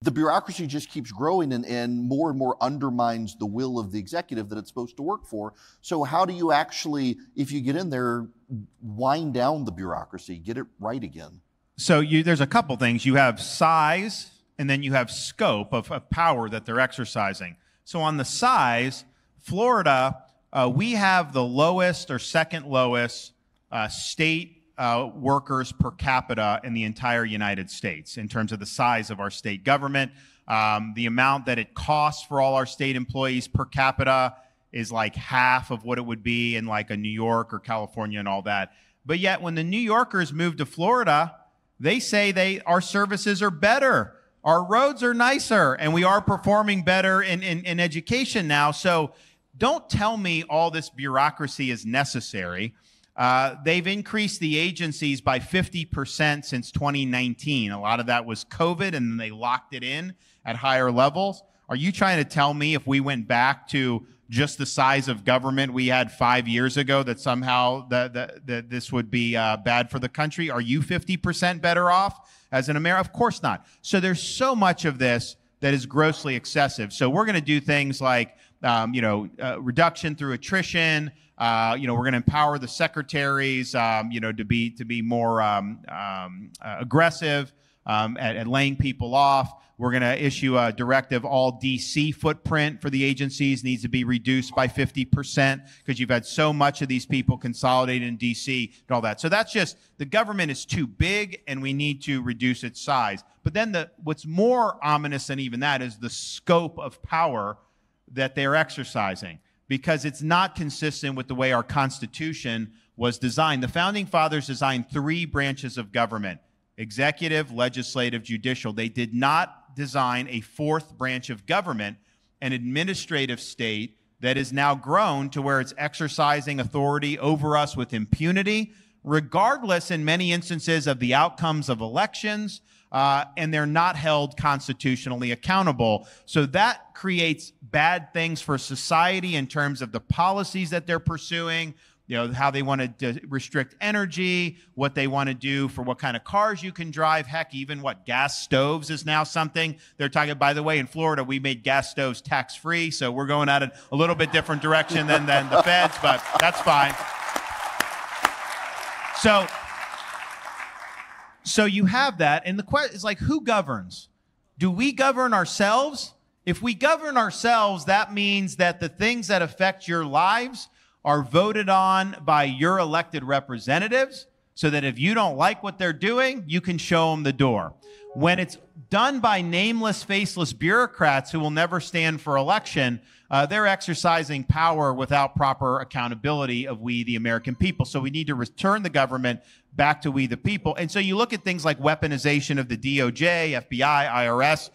The bureaucracy just keeps growing and more undermines the will of the executive that it's supposed to work for. So how do you actually, if you get in there, wind down the bureaucracy, get it right again? So there's a couple things. You have size, and then you have scope of power that they're exercising. So on the size, Florida, we have the lowest or second lowest state workers per capita in the entire United States in terms of the size of our state government. The amount that it costs for all our state employees per capita is like half of what it would be in like a New York or California and all that. But yet when the New Yorkers move to Florida, they say our services are better. Our roads are nicer, and we are performing better in education now. So don't tell me all this bureaucracy is necessary. They've increased the agencies by 50% since 2019. A lot of that was COVID, and then they locked it in at higher levels. Are you trying to tell me if we went back to just the size of government we had 5 years ago that somehow that this would be bad for the country? Are you 50% better off as an American? Of course not. So there's so much of this that is grossly excessive. So we're going to do things like reduction through attrition. We're going to empower the secretaries, to be more aggressive at laying people off. We're going to issue a directive. All DC footprint for the agencies needs to be reduced by 50% because you've had so much of these people consolidated in DC and all that. So that's just, the government is too big and we need to reduce its size. But then what's more ominous than even that is the scope of power that they're exercising, because it's not consistent with the way our Constitution was designed. The Founding Fathers designed 3 branches of government: executive, legislative, judicial. They did not design a 4th branch of government, an administrative state that is now grown to where it's exercising authority over us with impunity, regardless in many instances of the outcomes of elections, and they're not held constitutionally accountable. So that creates bad things for society in terms of the policies that they're pursuing, how they want to restrict energy, what they want to do for what kind of cars you can drive. Heck, even gas stoves is now something they're talking. By the way, in Florida, we made gas stoves tax-free, so we're going at a little bit different direction than the feds, but that's fine. So you have that, and the question is like, who governs? Do we govern ourselves? If we govern ourselves, that means that the things that affect your lives are voted on by your elected representatives, so that if you don't like what they're doing, you can show them the door. When it's done by nameless, faceless bureaucrats who will never stand for election, they're exercising power without proper accountability of we, the American people. So we need to return the government back to we, the people. And so you look at things like weaponization of the DOJ, FBI, IRS.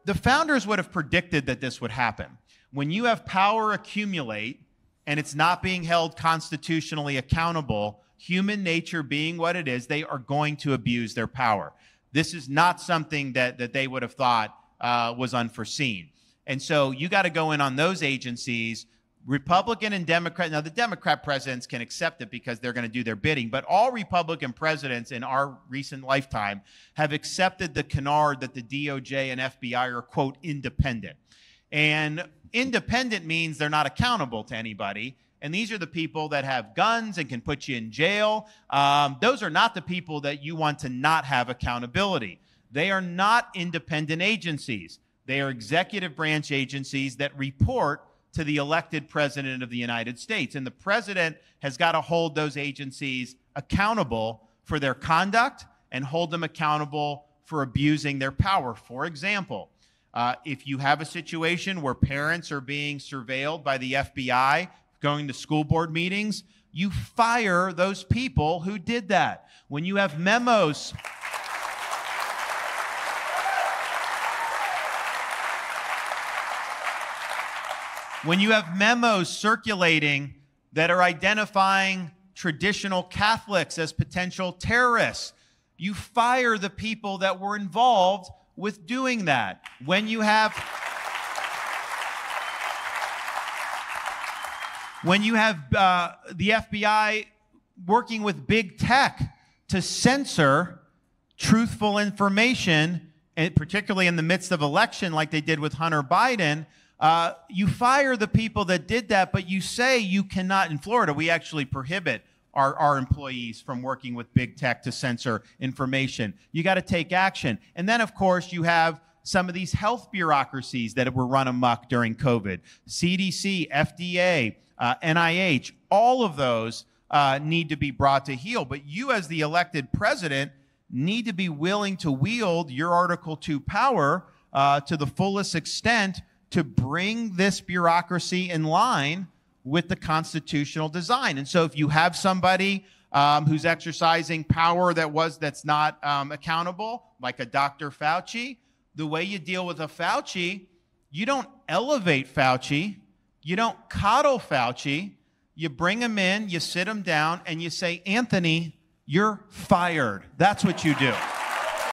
The founders would have predicted that this would happen. When you have power accumulate and it's not being held constitutionally accountable, human nature being what it is, they are going to abuse their power. This is not something that they would have thought was unforeseen. And so you got to go in on those agencies, Republican and Democrat. Now, the Democrat presidents can accept it because they're going to do their bidding, but all Republican presidents in our recent lifetime have accepted the canard that the DOJ and FBI are, quote, independent. And independent means they're not accountable to anybody. And these are the people that have guns and can put you in jail. Those are not the people that you want to not have accountability. They are not independent agencies. They are executive branch agencies that report to the elected president of the United States. And the president has got to hold those agencies accountable for their conduct and hold them accountable for abusing their power. For example, if you have a situation where parents are being surveilled by the FBI going to school board meetings, you fire those people who did that. When you have memos circulating that are identifying traditional Catholics as potential terrorists, you fire the people that were involved with doing that. When you have the FBI working with big tech to censor truthful information and particularly in the midst of election like they did with Hunter Biden, you fire the people that did that, but you say you cannot. In Florida, we actually prohibit our employees from working with big tech to censor information. You got to take action. And then, of course, you have some of these health bureaucracies that were run amok during COVID. CDC, FDA, NIH, all of those need to be brought to heel. But you, as the elected president, need to be willing to wield your Article 2 power to the fullest extent to bring this bureaucracy in line with the constitutional design. And so if you have somebody who's exercising power that's not accountable, like a Dr. Fauci, the way you deal with a Fauci, you don't elevate Fauci, you don't coddle Fauci, you bring him in, you sit him down, and you say, Anthony, you're fired. That's what you do.